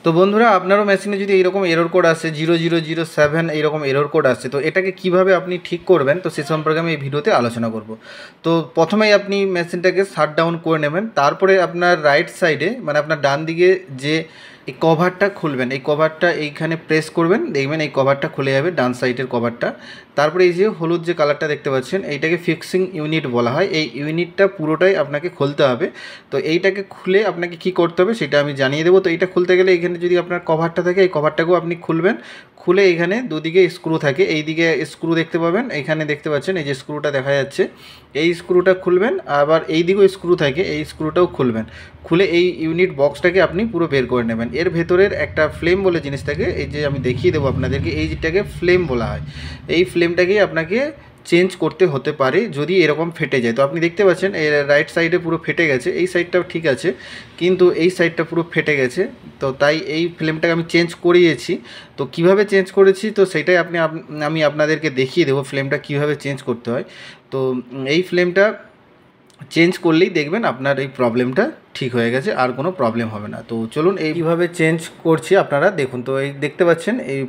তো বন্ধুরা, আপনারও মেশিনে যদি এইরকম এরর কোড আসে 0007 এইরকম এরর কোড আসে, তো এটাকে কিভাবে আপনি ঠিক করবেন, তো সে সম্পর্কে আমি এই ভিডিওতে আলোচনা করব। তো প্রথমেই আপনি মেশিনটাকে শাট ডাউন করে নেবেন। তারপরে আপনার রাইট সাইডে মানে আপনার ডান দিকে যে এই কভারটা খুলবেন, এই কভারটা এইখানে প্রেস করবেন, দেখবেন এই কভারটা খুলে যাবে, ডান সাইডের কভারটা। তারপরে এই যে হলুদ যে কালারটা দেখতে পাচ্ছেন, এইটাকে ফিক্সিং ইউনিট বলা হয়। এই ইউনিটটা পুরোটাই আপনাকে খুলতে হবে। তো এইটাকে খুলে আপনাকে কি করতে হবে সেটা আমি জানিয়ে দেবো। তো এইটা খুলতে গেলে এখানে যদি আপনার কভারটা থাকে, এই কভারটাকেও আপনি খুলবেন। খুলে এখানে দুদিকে স্ক্রু থাকে, এই দিকে স্ক্রু দেখতে পাবেন, এখানে দেখতে পাচ্ছেন এই যে স্ক্রুটা দেখা যাচ্ছে, এই স্ক্রুটা খুলবেন। আবার এই দিকেও স্ক্রু থাকে, এই স্ক্রুটাও খুলবেন। খুলে এই ইউনিট বক্সটাকে আপনি পুরো বের করে নেবেন। এর ভেতরের একটা ফ্লেম বলে জিনিস থাকে, এই যে আমি দেখিয়ে দেবো আপনাদেরকে, এইটাকে ফ্লেম বলা হয়। এই ফ্লেমটাকেই আপনাকে চেঞ্জ করতে হতে পারে যদি এরকম ফেটে যায়। তো আপনি দেখতে পাচ্ছেন এর রাইট সাইডে পুরো ফেটে গেছে, এই সাইডটাও ঠিক আছে, কিন্তু এই সাইডটা পুরো ফেটে গেছে। তো তাই এই ফ্লেমটাকে আমি চেঞ্জ করিয়েছি। তো কিভাবে চেঞ্জ করেছি তো সেটাই আমি আপনাদেরকে দেখিয়ে দেবো ফ্লেমটা কিভাবে চেঞ্জ করতে হয়। তো এই ফ্লেমটা চেঞ্জ করলেই দেখবেন আপনার এই প্রবলেমটা ঠিক হয়ে গেছে, আর কোনো প্রবলেম হবে না। তো চলুন এইভাবে চেঞ্জ করছি, আপনারা দেখুন। তো এই দেখতে পাচ্ছেন এই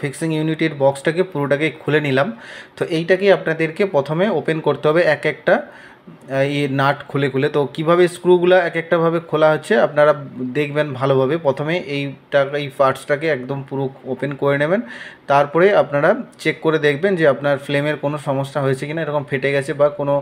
ফিক্সিং ইউনিটের বক্সটাকে পুরোটাকে খুলে নিলাম। তো এইটাকে আপনাদেরকে প্রথমে ওপেন করতে হবে এক একটা এই নাট খুলে খুলে। তো কীভাবে স্ক্রুগুলো এক একটাভাবে খোলা হচ্ছে আপনারা দেখবেন ভালোভাবে। প্রথমে এই পার্টসটাকে একদম পুরো ওপেন করে নেবেন। তারপরে আপনারা চেক করে দেখবেন যে আপনার ফ্লেমের কোনো সমস্যা হয়েছে কিনা, এরকম ফেটে গেছে বা কোনো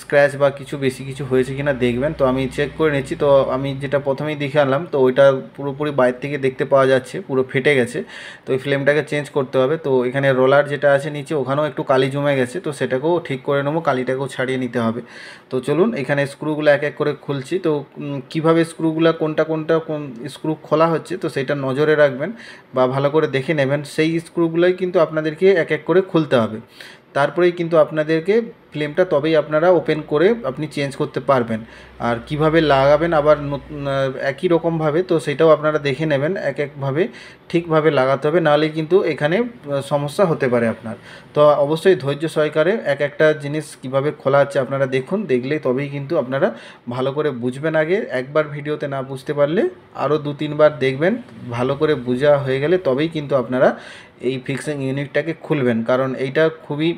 স্ক্র্যাচ বা কিছু বেশি কিছু হয়েছে কিনা দেখবেন। তো আমি চেক করে নিচ্ছি। তো আমি যেটা প্রথমেই দেখে আনলাম, তো ওইটা পুরোপুরি বাইরে থেকে দেখতে পাওয়া যাচ্ছে পুরো ফেটে গেছে। তো এই ফ্লেমটাকে চেঞ্জ করতে হবে। তো এখানে রোলার যেটা আছে নিচে, ওখানেও একটু কালি জমে গেছে, তো সেটাকেও ঠিক করে নেবো, কালিটাকেও ছাড়িয়ে নিতে হবে। তো চলুন এখানে স্ক্রুগুলো এক এক করে খুলছি। তো কীভাবে স্ক্রুগুলো কোনটা কোন স্ক্রু খোলা হচ্ছে তো সেটা নজরে রাখবেন বা ভালো করে দেখে নেবেন। সেই স্ক্রুগুলোই কিন্তু আপনাদেরকে এক এক করে খুলতে হবে। তারপরেই কিন্তু আপনাদেরকে ফ্লেমটা তবেই আপনারা ওপেন করে আপনি চেঞ্জ করতে পারবেন। আর কিভাবে লাগাবেন আবার একই রকমভাবে, তো সেটাও আপনারা দেখে নেবেন এক একভাবে ঠিকভাবে লাগাতে হবে, নাহলে কিন্তু এখানে সমস্যা হতে পারে আপনার। তো অবশ্যই ধৈর্য সহকারে এক একটা জিনিস কিভাবে খোলা হচ্ছে আপনারা দেখুন, দেখলে তবেই কিন্তু আপনারা ভালো করে বুঝবেন। আগে একবার ভিডিওতে না বুঝতে পারলে আরও 2-3বার দেখবেন, ভালো করে বোঝা হয়ে গেলে তবেই কিন্তু আপনারা এই ফিক্সিং ইউনিটটাকে খুলবেন। কারণ এইটা খুবই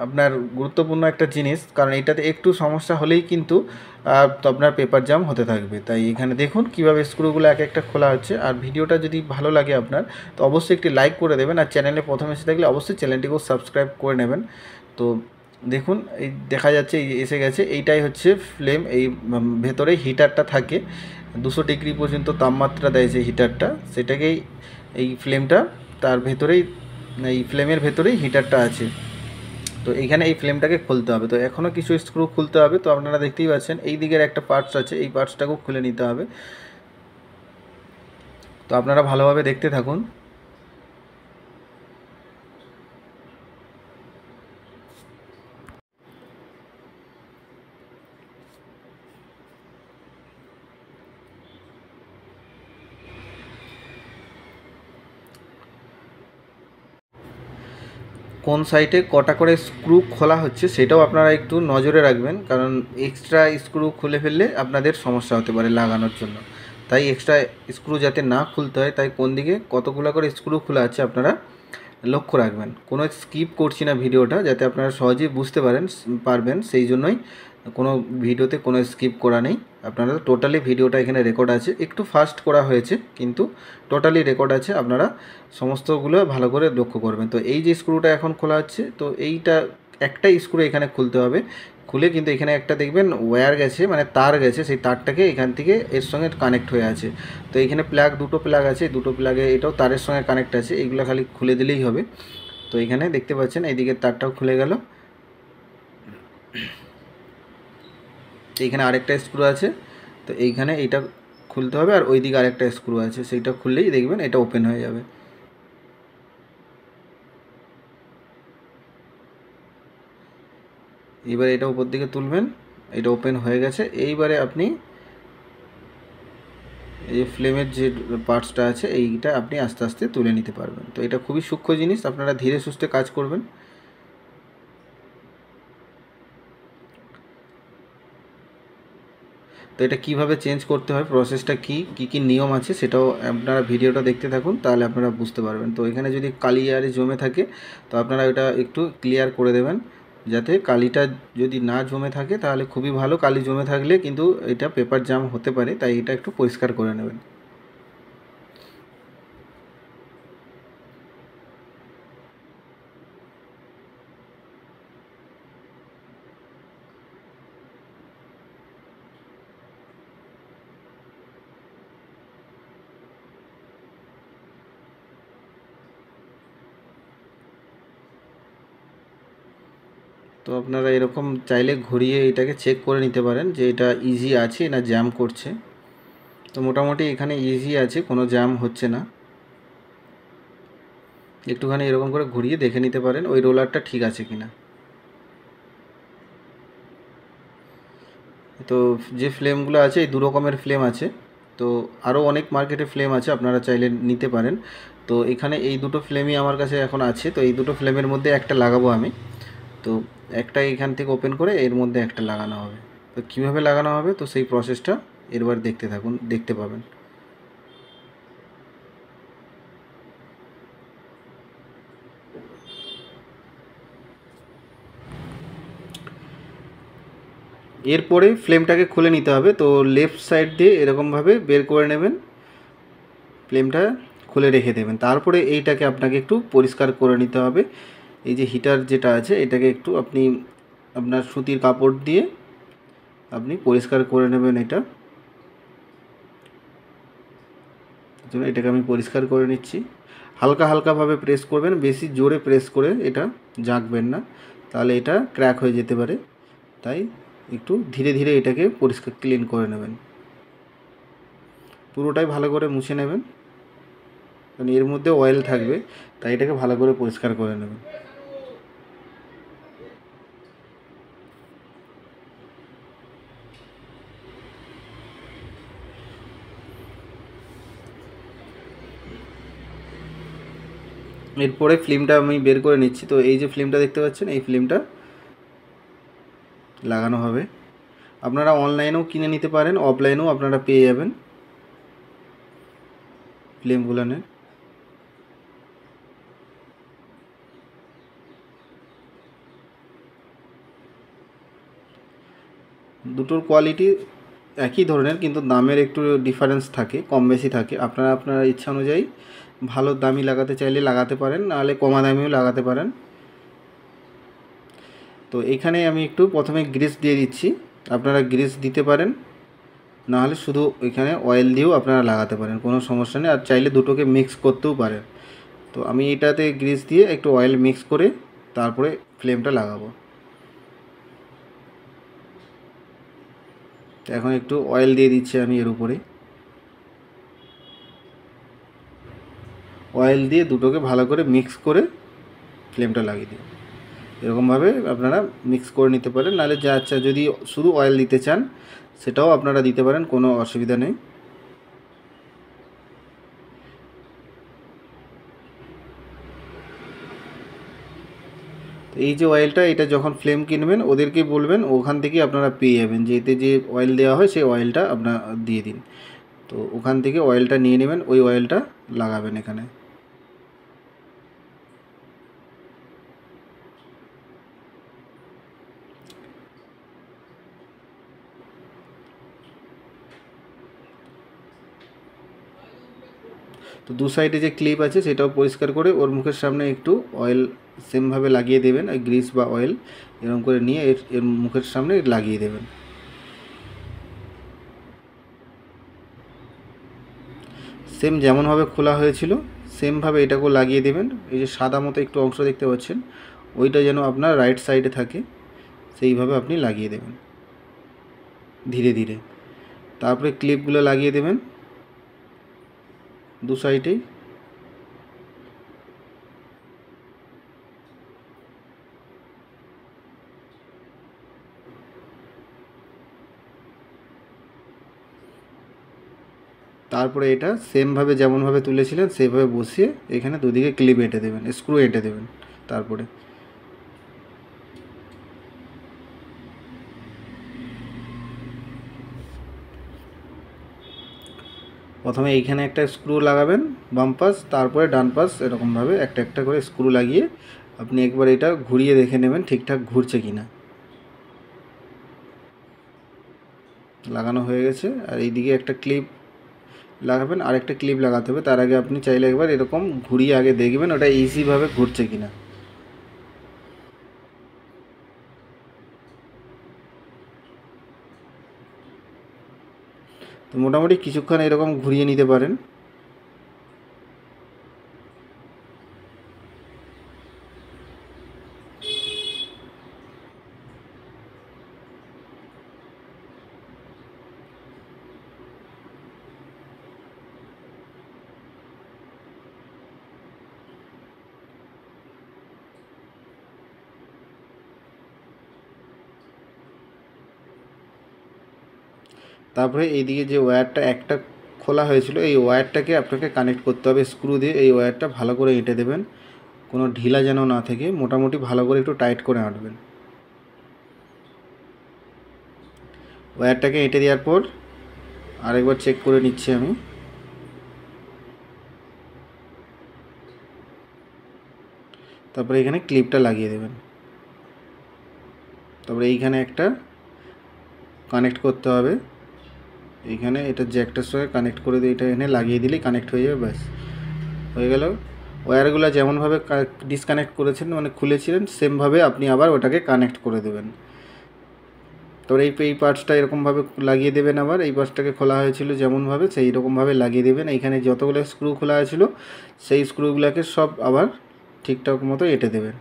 আপনার গুরুত্বপূর্ণ একটা জিনিস, কারণ এইটাতে একটু সমস্যা হলেই কিন্তু তো আপনার পেপার জাম হতে থাকবে। তাই এখানে দেখুন কিভাবে স্ক্রুগুলো এক একটা খোলা হচ্ছে। আর ভিডিওটা যদি ভালো লাগে আপনার, তো অবশ্যই একটি লাইক করে দেবেন। আর চ্যানেলে প্রথম এসে থাকলে অবশ্যই চ্যানেলটিকেও সাবস্ক্রাইব করে নেবেন। তো দেখুন এই দেখা যাচ্ছে এই এসে গেছে, এইটাই হচ্ছে ফ্লেম। এই ভেতরে হিটারটা থাকে, 200 ডিগ্রি পর্যন্ত তাপমাত্রা দেয় যে হিটারটা, সেটাকেই এই ফ্লেমটা, তার ভেতরেই এই ফ্লেমের ভেতরেই হিটারটা আছে। তো এইখানে এই ফ্লেমটাকে খুলতে হবে। তো এখনও কিছু স্ক্রু খুলতে হবে। তো আপনারা দেখতেই পাচ্ছেন এই দিকের একটা পার্টস আছে, এই পার্টসটাকেও খুলে নিতে হবে। তো আপনারা ভালোভাবে দেখতে থাকুন। কোন সাইডে কটা করে স্ক্রু খোলা হচ্ছে সেটাও আপনারা একটু নজরে রাখবেন, কারণ এক্সট্রা স্ক্রু খুলে ফেললে আপনাদের সমস্যা হতে পারে লাগানোর জন্য। তাই এক্সট্রা স্ক্রু যাতে না খুলতে হয়, তাই কোন দিকে কতগুলো করে স্ক্রু খোলা আছে আপনারা লক্ষ্য রাখবেন। কোনো স্কিপ করছি না ভিডিওটা, যাতে আপনারা সহজেই বুঝতে পারবেন, সেই জন্যই কোনো ভিডিওতে কোনো স্কিপ করা নেই। আপনারা টোটালি ভিডিওটা এখানে রেকর্ড আছে, একটু ফাস্ট করা হয়েছে কিন্তু টোটালি রেকর্ড আছে, আপনারা সমস্তগুলো ভালো করে লক্ষ্য করবেন। তো এই যে স্ক্রুটা এখন খোলা হচ্ছে, তো এইটা একটাই স্ক্রু এখানে খুলতে হবে। খুলে কিন্তু এখানে একটা দেখবেন ওয়্যার গেছে, মানে তার গেছে, সেই তারটাকে এখান থেকে এর সঙ্গে কানেক্ট হয়ে আছে। তো এখানে দুটো প্লাগ আছে, দুটো প্লাগে এটাও তারের সঙ্গে কানেক্ট আছে, এইগুলো খালি খুলে দিলেই হবে। তো এখানে দেখতে পাচ্ছেন এইদিকে তারটাও খুলে গেল। এইখানে আরেকটা স্ক্রু আছে, তো এইখানে এইটা খুলতে হবে, আর ওইদিকে আরেকটা স্ক্রু আছে, সেইটা খুললেই দেখবেন এটা ওপেন হয়ে যাবে। এবারে এটা উপর দিকে তুলবেন, এটা ওপেন হয়ে গেছে। এইবারে আপনি এই ফ্লেমের যে পার্টসটা আছে এইটা আপনি আস্তে আস্তে তুলে নিতে পারবেন। তো এটা খুবই সূক্ষ্ম জিনিস, আপনারা ধীরে সুস্থে কাজ করবেন। তো এটা কিভাবে চেঞ্জ করতে হয়, প্রসেসটা কী কী নিয়ম আছে সেটাও আপনারা ভিডিওটা দেখতে থাকুন, তাহলে আপনারা বুঝতে পারবেন। তো এখানে যদি কালি আরে জমে থাকে তো আপনারা এটা একটু ক্লিয়ার করে দেবেন, যাতে কালিটা যদি না জমে থাকে তাহলে খুবই ভালো, কালি জমে থাকলে কিন্তু এটা পেপার জাম হতে পারে, তাই এটা একটু পরিষ্কার করে নেবেন। তো আপনারা এরকম চাইলে ঘুরিয়ে এটাকে চেক করে নিতে পারেন যে এটা ইজি আছে না জ্যাম করছে। তো মোটামুটি এখানে ইজি আছে, কোনো জ্যাম হচ্ছে না। একটুখানি এরকম করে ঘুরিয়ে দেখে নিতে পারেন ওই রোলারটা ঠিক আছে কিনা। তো যে ফ্লেমগুলো আছে এই দু রকমের ফ্লেম আছে, তো আরও অনেক মার্কেটে ফ্লেম আছে, আপনারা চাইলে নিতে পারেন। তো এখানে এই দুটো ফ্লেমই আমার কাছে এখন আছে, তো এই দুটো ফ্লেমের মধ্যে একটা লাগাবো আমি। তো একটা এখান থেকে ওপেন করে এর মধ্যে একটা লাগানো হবে। তো কীভাবে লাগানো হবে তো সেই প্রসেসটা এরবার দেখতে থাকুন, দেখতে পাবেন। এরপরে ফ্লেমটাকে খুলে নিতে হবে। তো লেফট সাইড দিয়ে এরকমভাবে বের করে নেবেন, ফ্লেমটা খুলে রেখে দেবেন। তারপরে এইটাকে আপনাকে একটু পরিষ্কার করে নিতে হবে। এই যে হিটার যেটা আছে এটাকে একটু আপনি আপনার সুতির কাপড় দিয়ে আপনি পরিষ্কার করে নেবেন। এটা জন্য এটাকে আমি পরিষ্কার করে নিচ্ছি। হালকা হালকাভাবে প্রেস করবেন, বেশি জোরে প্রেস করে এটা জাঁকবেন না, তাহলে এটা ক্র্যাক হয়ে যেতে পারে। তাই একটু ধীরে ধীরে এটাকে পরিষ্কার ক্লিন করে নেবেন, পুরোটাই ভালো করে মুছে নেবেন, কারণ এর মধ্যে অয়েল থাকবে, তাই এটাকে ভালো করে পরিষ্কার করে নেবেন। এরপরে ফিল্মটা আমি বের করে নিচ্ছি। তো এই যে ফিল্মটা দেখতে পাচ্ছেন এই ফিল্মটা লাগানো হবে। আপনারা অনলাইনেও কিনে নিতে পারেন, অফলাইনেও আপনারা পেয়ে যাবেন ফিল্মগুলো। দুটোর কোয়ালিটি একই ধরনের, কিন্তু দামের একটু ডিফারেন্স থাকে, কম বেশি থাকে। আপনারা আপনার ইচ্ছা অনুযায়ী ভালো দামি লাগাতে চাইলে লাগাতে পারেন, নাহলে কমা দামিও লাগাতে পারেন। তো এখানে আমি একটু প্রথমে গ্রিস দিয়ে দিচ্ছি, আপনারা গ্রিস দিতে পারেন, নাহলে শুধু ওইখানে অয়েল দিয়েও আপনারা লাগাতে পারেন, কোনো সমস্যা নেই। আর চাইলে দুটোকে মিক্স করতেও পারেন। তো আমি এটাতে গ্রিস দিয়ে একটু অয়েল মিক্স করে তারপরে ফ্লেমটা লাগাবো। তো এখন একটু অয়েল দিয়ে দিচ্ছি আমি এর উপরে। অয়েল দিয়ে দুটোকে ভালো করে মিক্স করে ফ্লেমটা লাগিয়ে দিই। এরকমভাবে আপনারা মিক্স করে নিতে পারেন, নাহলে যা আচ্ছা যদি শুধু অয়েল দিতে চান সেটাও আপনারা দিতে পারেন, কোনো অসুবিধা নেই। তো এই যে অয়েলটা, এটা যখন ফ্লেম কিনবেন ওদেরকে বলবেন, ওখান থেকে আপনারা পেয়ে যাবেন, যে এতে যে অয়েল দেওয়া হয় সেই অয়েলটা আপনারা দিয়ে দিন। তো ওখান থেকে অয়েলটা নিয়ে নেবেন, ওই অয়েলটা লাগাবেন এখানে। তো দু সাইডে যে ক্লিপ আছে সেটাও পরিষ্কার করে ওর মুখের সামনে একটু অয়েল সেমভাবে লাগিয়ে দেবেন, ওই গ্রিস বা অয়েল এরকম করে নিয়ে এর মুখের সামনে লাগিয়ে দেবেন। সেম যেমনভাবে খোলা হয়েছিল সেমভাবে এটাকেও লাগিয়ে দেবেন। এই যে সাদা মতো একটু অংশ দেখতে পাচ্ছেন, ওইটা যেন আপনার রাইট সাইডে থাকে, সেইভাবে আপনি লাগিয়ে দেবেন ধীরে ধীরে। তারপরে ক্লিপগুলো লাগিয়ে দেবেন দু সাইডেই। তারপরে এটা সেমভাবে যেমনভাবে তুলেছিলেন সেভাবে বসিয়ে এখানে দুদিকে ক্লিপ এঁটে দেবেন, স্ক্রু এঁটে দেবেন। তারপরে প্রথমে এইখানে একটা স্ক্রু লাগাবেন বাম পাশ, তারপরে ডান পাশ, এরকমভাবে একটা একটা করে স্ক্রু লাগিয়ে আপনি একবার এটা ঘুরিয়ে দেখে নেবেন ঠিকঠাক ঘুরছে কিনা। লাগানো হয়ে গেছে। আর এইদিকে একটা ক্লিপ লাগাবেন, আর একটা ক্লিপ লাগাতে হবে। তার আগে আপনি চাইলে একবার এরকম ঘুরিয়ে আগে দেখবেন ওটা ইজিভাবে ঘুরছে কিনা। তো মোটামুটি কিছুক্ষণ এরকম ঘুরিয়ে নিতে পারেন। তারপরে এইদিকে যে ওয়্যারটা একটা খোলা হয়েছিল, এই ওয়্যারটাকে আপনাকে কানেক্ট করতে হবে স্ক্রু দিয়ে। এই ওয়্যারটা ভালো করে এঁটে দেবেন, কোনো ঢিলা যেন না থাকে, মোটামুটি ভালো করে একটু টাইট করে আঁটবেন। ওয়্যারটাকে এঁটে দেওয়ার পর আরেকবার চেক করে নিচ্ছি আমি। তারপরে এখানে ক্লিপটা লাগিয়ে দেবেন। তারপরে এইখানে একটা কানেক্ট করতে হবে, এইখানে এটা জ্যাকটার সঙ্গে কানেক্ট করে দিয়ে এটা এখানে লাগিয়ে দিলেই কানেক্ট হয়ে যাবে, ব্যাস হয়ে গেল। ওয়্যারগুলো যেমনভাবে ডিসকানেক্ট করেছেন মানে খুলেছিলেন সেমভাবে আপনি আবার ওটাকে কানেক্ট করে দেবেন। তারপরে এই পার্টসটা এরকমভাবে লাগিয়ে দেবেন, আবার এই পার্টসটাকে খোলা হয়েছিল যেমনভাবে সেই রকমভাবে লাগিয়ে দেবেন। এইখানে যতগুলো স্ক্রু খোলা হয়েছিল সেই স্ক্রুগুলোকে সব আবার ঠিকঠাক মতো এঁটে দেবেন।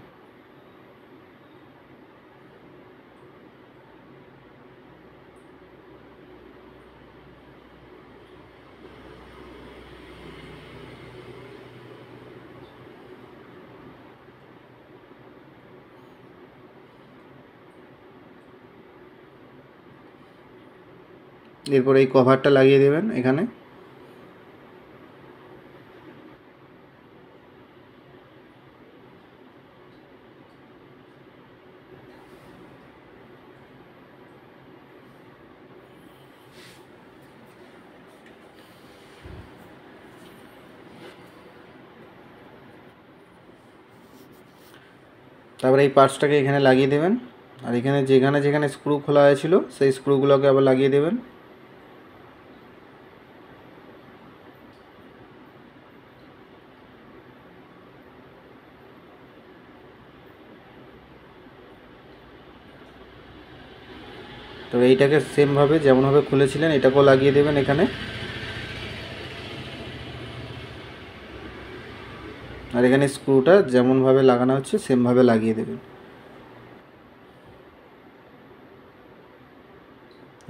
এরপর এই কভারটা লাগিয়ে দেবেন এখানে। তারপরে এই পার্টসটাকে এখানে লাগিয়ে দেবেন, আর এখানে যেখানে যেখানে স্ক্রু খোলা হয়েছিল সেই স্ক্রুগুলোকে আবার লাগিয়ে দেবেন। তো এইটাকে সেমভাবে যেমনভাবে খুলেছিলেন এটাকেও লাগিয়ে দেবেন এখানে। আর এখানে স্ক্রুটা যেমনভাবে লাগানো হচ্ছে সেমভাবে লাগিয়ে দেবেন।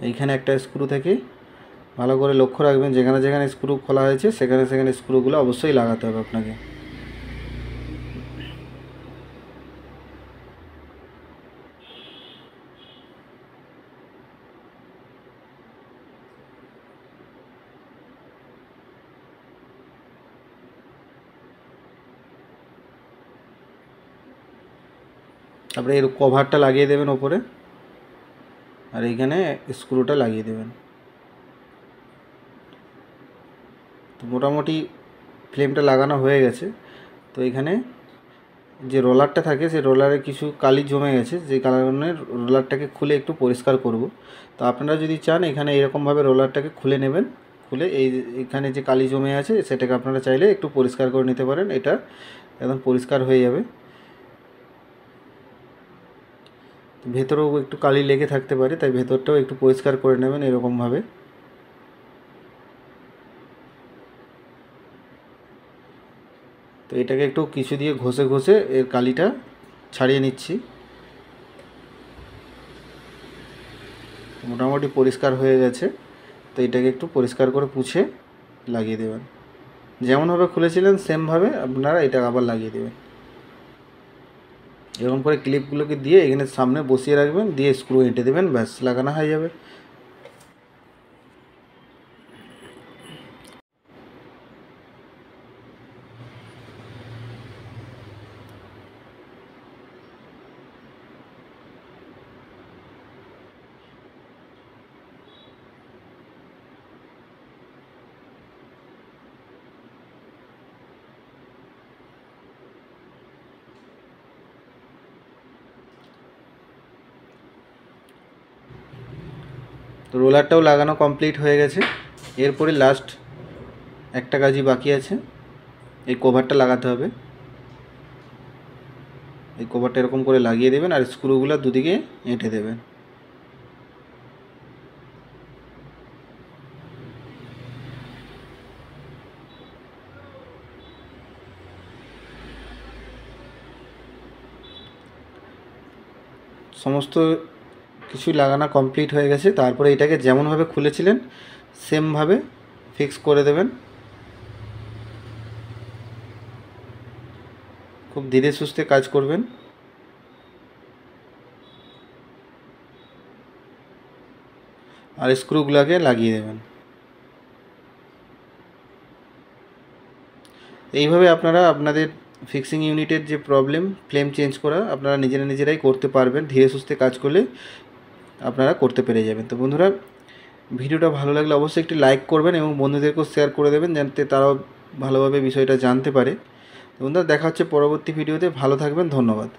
এইখানে একটা স্ক্রু থেকে ভালো করে লক্ষ্য রাখবেন, যেখানে যেখানে স্ক্রু খোলা হয়েছে সেখানে সেখানে স্ক্রুগুলো অবশ্যই লাগাতে হবে আপনাকে। তারপরে এর কভারটা লাগিয়ে দেবেন ওপরে, আর এইখানে স্ক্রুটা লাগিয়ে দেবেন। তো মোটামুটি ফ্লেমটা লাগানো হয়ে গেছে। তো এখানে যে রোলারটা থাকে সেই রোলারে কিছু কালি জমে গেছে, যে কারণে রোলারটাকে খুলে একটু পরিষ্কার করব। তো আপনারা যদি চান এখানে এরকমভাবে রোলারটাকে খুলে নেবেন, খুলে এখানে যে কালি জমে আছে সেটাকে আপনারা চাইলে একটু পরিষ্কার করে নিতে পারেন, এটা একদম পরিষ্কার হয়ে যাবে। ভেতরেও একটু কালি লেগে থাকতে পারে, তাই ভেতরটাও একটু পরিষ্কার করে নেবেন এরকমভাবে। তো এটাকে একটু কিছু দিয়ে ঘষে ঘষে এর কালিটা ছাড়িয়ে নিচ্ছি। মোটামুটি পরিষ্কার হয়ে গেছে। তো এটাকে একটু পরিষ্কার করে পুছে লাগিয়ে দেবেন, যেমনভাবে খুলেছিলেন সেমভাবে আপনারা এটা আবার লাগিয়ে দেবেন। এরকম করে ক্লিপগুলোকে দিয়ে এখানে সামনে বসিয়ে রাখবেন, দিয়ে স্ক্রু এঁটে দেবেন, ব্যাস লাগানো হয়ে যাবে। তো রোলারটাও লাগানো কমপ্লিট হয়ে গেছে। এরপরে লাস্ট একটা কাজই বাকি আছে, এই কভারটা লাগাতে হবে। এই কভারটা এরকম করে লাগিয়ে দেবেন আর স্ক্রুগুলো দুদিকে এঁটে দেবেন। সমস্ত কিছুই লাগানো কমপ্লিট হয়ে গেছে। তারপরে এটাকে যেমনভাবে খুলেছিলেন সেমভাবে ফিক্স করে দেবেন। খুব ধীরে সুস্থে কাজ করবেন। আর স্ক্রুগুলোকে লাগিয়ে দেবেন। এইভাবে আপনারা আপনাদের ফিক্সিং ইউনিটের যে প্রবলেম, ফ্লেম চেঞ্জ করা, আপনারা নিজেরাই করতে পারবেন। ধীরে সুস্থে কাজ করলে আপনারা করতে পেরে যাবেন। তো বন্ধুরা, ভিডিওটা ভালো লাগলে অবশ্যই একটি লাইক করবেন এবং বন্ধুদেরকেও শেয়ার করে দেবেন, যাতে তারাও ভালোভাবে বিষয়টা জানতে পারে। তো বন্ধুরা, দেখা হচ্ছে পরবর্তী ভিডিওতে। ভালো থাকবেন, ধন্যবাদ।